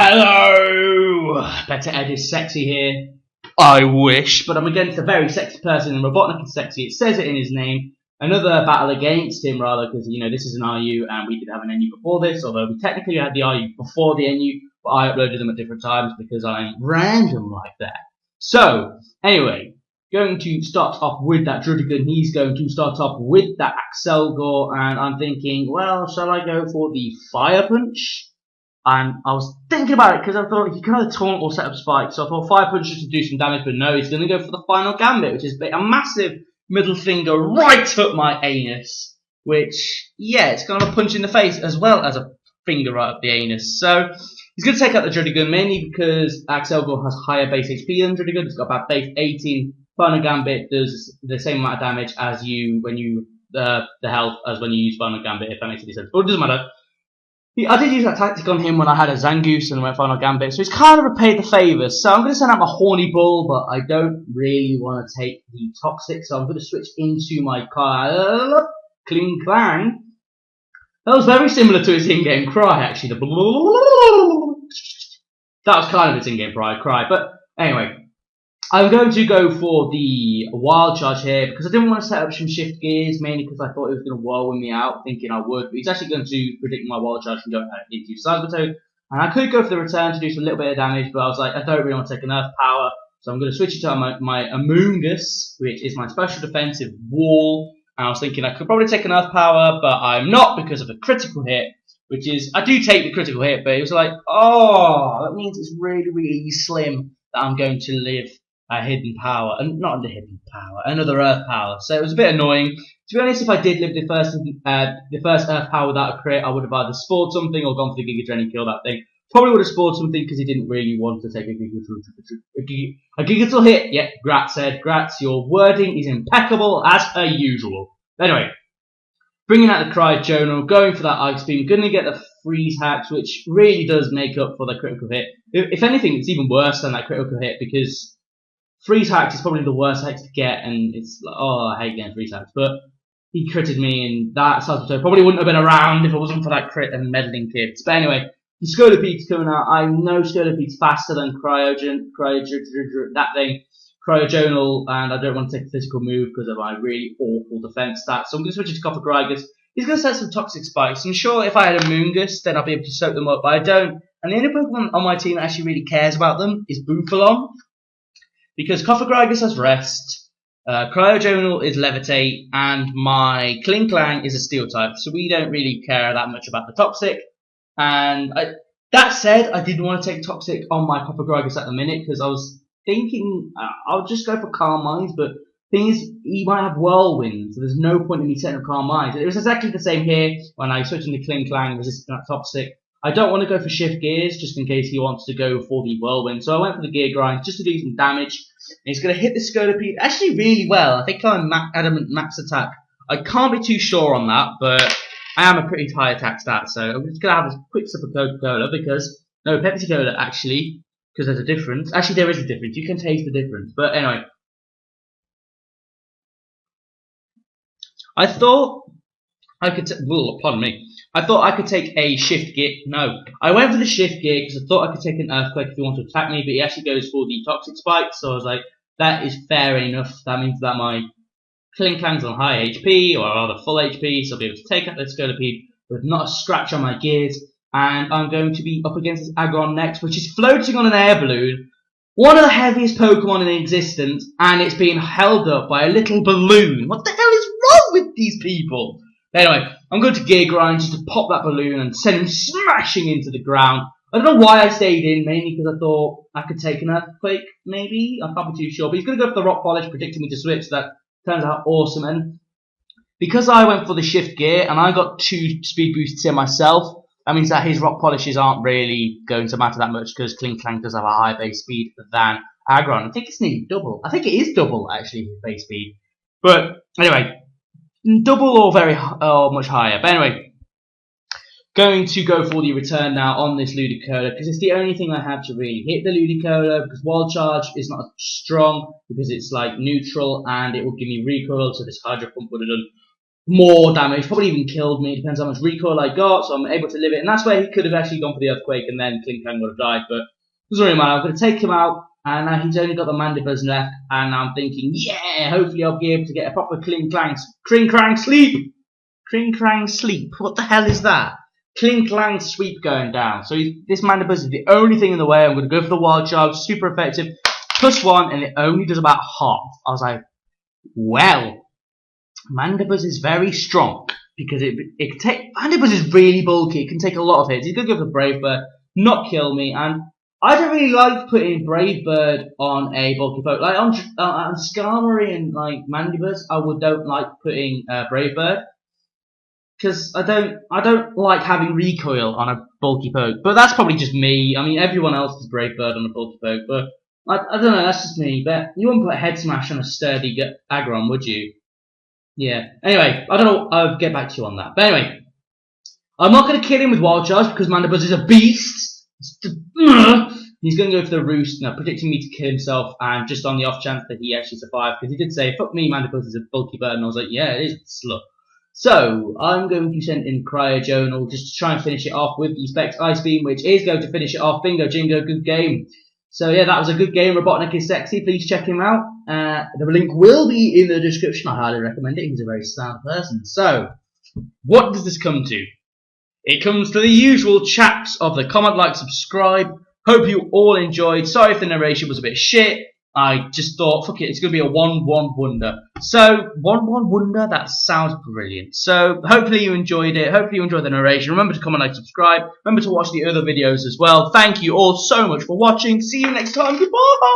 Hello! Better Ed is sexy here. I wish, but I'm against a very sexy person in RobotnikiSexy. It says it in his name. Another battle against him, rather, because, you know, this is an RU and we did have an NU before this, although we technically had the RU before the NU, but I uploaded them at different times because I'm random like that. So, anyway, going to start off with that Drudigan. He's going to start off with that Axelgor, and I'm thinking, well, shall I go for the Fire Punch? And I was thinking about it because I thought he could either taunt or set up spike. So I thought Fire Punch just to do some damage, but no, he's going to go for the final gambit, which is a massive middle finger right up my anus. Which, yeah, it's kind of a punch in the face as well as a finger right up the anus. So he's going to take out the Drudigan mainly because Axelgor has higher base HP than Drudigan. It's got about base 18. Final gambit does the same amount of damage as when you the health as when you use Final gambit, if that makes any sense. But it doesn't matter. I did use that tactic on him when I had a Zangoose and went Final Gambit, so he's kind of repaid the favours. So I'm going to send out my Horny Bull, but I don't really want to take the Toxic, so I'm going to switch into my Kling Clang. That was very similar to his in-game cry, actually. That was kind of his in-game cry, but anyway. I'm going to go for the Wild Charge here because I didn't want to set up some shift gears, mainly because I thought it was going to whirlwind me out, thinking I would. But he's actually going to predict my Wild Charge and go into Cybertoad. And I could go for the return to do some little bit of damage, but I was like, I don't really want to take enough power. So I'm going to switch it to my Amoongus, which is my special defensive wall. And I was thinking I could probably take enough power, but I'm not because of the critical hit, which is, I do take the critical hit, but it was like, oh, that means it's really, really slim that I'm going to live a hidden power, and not a hidden power, another earth power. So it was a bit annoying. To be honest, if I did live the first earth power without a crit, I would have either spoiled something or gone for the Giga Drain and killed that thing. Probably would have spoiled something because he didn't really want to take a Gigatal hit. Yeah, Grat said, Grats, your wording is impeccable as per usual. Anyway, bringing out the Cryogonal, going for that Ice Beam, going to get the Freeze Hacks, which really does make up for the critical hit. If anything, it's even worse than that critical hit because Freeze Hacks is probably the worst hex to get, and it's like, oh, I hate getting Freeze Hacks, but he critted me, and that Cybertoad probably wouldn't have been around if it wasn't for that crit and meddling kids. But anyway, the Scoliped's coming out. I know Scoliped's faster than that thing, Cryogonal, and I don't want to take a physical move because of my really awful defense stats. So I'm going to switch it to Copper Grygus. He's going to set some Toxic Spikes. I'm sure if I had a Moongus, then I'll be able to soak them up, but I don't. And the only Pokemon on my team that actually really cares about them is Boofalon. Because Copper Grygus has Rest, Cryogonal is Levitate, and my Kling Clang is a Steel type, so we don't really care that much about the Toxic. And that said, I didn't want to take Toxic on my Copper Grygus at the minute, because I was thinking I'll just go for Calm Minds, but the thing is, he might have Whirlwind, so there's no point in me setting up Calm Minds. It was exactly the same here when I switched into Kling Clang, resisting that Toxic. I don't want to go for Shift Gears, just in case he wants to go for the Whirlwind. So I went for the Gear Grind, just to do some damage. And he's going to hit the Scolipede actually really well. I think I'm Adamant Max Attack. I can't be too sure on that, but I am a pretty high attack stat. So I'm just going to have a quick sip of Coca-Cola because, no, Pepsi-Cola actually, because there's a difference. Actually, there is a difference. You can taste the difference. But anyway. I thought I could pardon me. I thought I could take a Shift Gear. No, I went for the Shift Gear because I thought I could take an Earthquake if he wanted to attack me, but he actually goes for the Toxic Spike, so I was like, that is fair enough. That means that my Kling Clang's on high HP, or rather full HP, so I'll be able to take out the Scolipede with not a scratch on my gears, and I'm going to be up against this Aggron next, which is floating on an air balloon, one of the heaviest Pokemon in existence, and it's being held up by a little balloon. What the hell is wrong with these people? Anyway, I'm going to Gear Grind just to pop that balloon and send him smashing into the ground. I don't know why I stayed in, mainly because I thought I could take an Earthquake, maybe? I can't be too sure. But he's going to go for the Rock Polish, predicting me to switch. That turns out awesome. And because I went for the Shift Gear and I got 2 speed boosts here myself, that means that his Rock Polishes aren't really going to matter that much because Kling Clang does have a higher base speed than Aggron. I think it's nearly double. I think it is double, actually, his base speed. But anyway, double or much higher. But anyway, going to go for the return now on this Ludicolo because it's the only thing I have to really hit the Ludicolo because Wild Charge is not strong because it's like neutral and it will give me recoil, so this Hydro Pump would have done more damage, probably even killed me. It depends how much recoil I got, so I'm able to live it. And that's where he could have actually gone for the earthquake, and then Kling Klang would have died. But it doesn't really matter. I'm going to take him out, and now he's only got the mandibas left. And I'm thinking, yeah, hopefully I'll be able to get a proper Kling Klang sleep. Kling Klang sleep. What the hell is that? Kling Klang sweep going down. So this mandibas is the only thing in the way. I'm going to go for the wild charge, super effective, +1, and it only does about half. I was like, well. Mandibus is very strong because it can take. Mandibus is really bulky. It can take a lot of hits. He's gonna go for Brave Bird, not kill me, and I don't really like putting Brave Bird on a bulky foe. Like on Skarmory and like Mandibus, don't like putting Brave Bird because I don't like having recoil on a bulky poke. But that's probably just me. I mean, everyone else does Brave Bird on a bulky poke, but I don't know. That's just me. But you wouldn't put Head Smash on a sturdy Aggron, would you? Yeah. Anyway, I don't know. I'll get back to you on that. But anyway, I'm not going to kill him with Wild Charge because Mandibuzz is a beast. He's going to go for the Roost, predicting me to kill himself, and just on the off chance that he actually survived, because he did say, fuck me, Mandibuzz is a bulky bird, and I was like, yeah, it is a slut. So, I'm going to send in Cryojonal just to try and finish it off with the Specs Ice Beam, which is going to finish it off. Bingo, jingo, good game. So yeah, that was a good game. RobotnikiSexy. Please check him out. The link will be in the description. I highly recommend it. He's a very sound person. So, what does this come to? It comes to the usual chaps of the comment, like, subscribe. Hope you all enjoyed. Sorry if the narration was a bit shit. I just thought, fuck it, it's going to be a 1-1 wonder. So, 1-1 wonder, that sounds brilliant. So, hopefully you enjoyed it. Hopefully you enjoyed the narration. Remember to comment, like, subscribe. Remember to watch the other videos as well. Thank you all so much for watching. See you next time. Goodbye!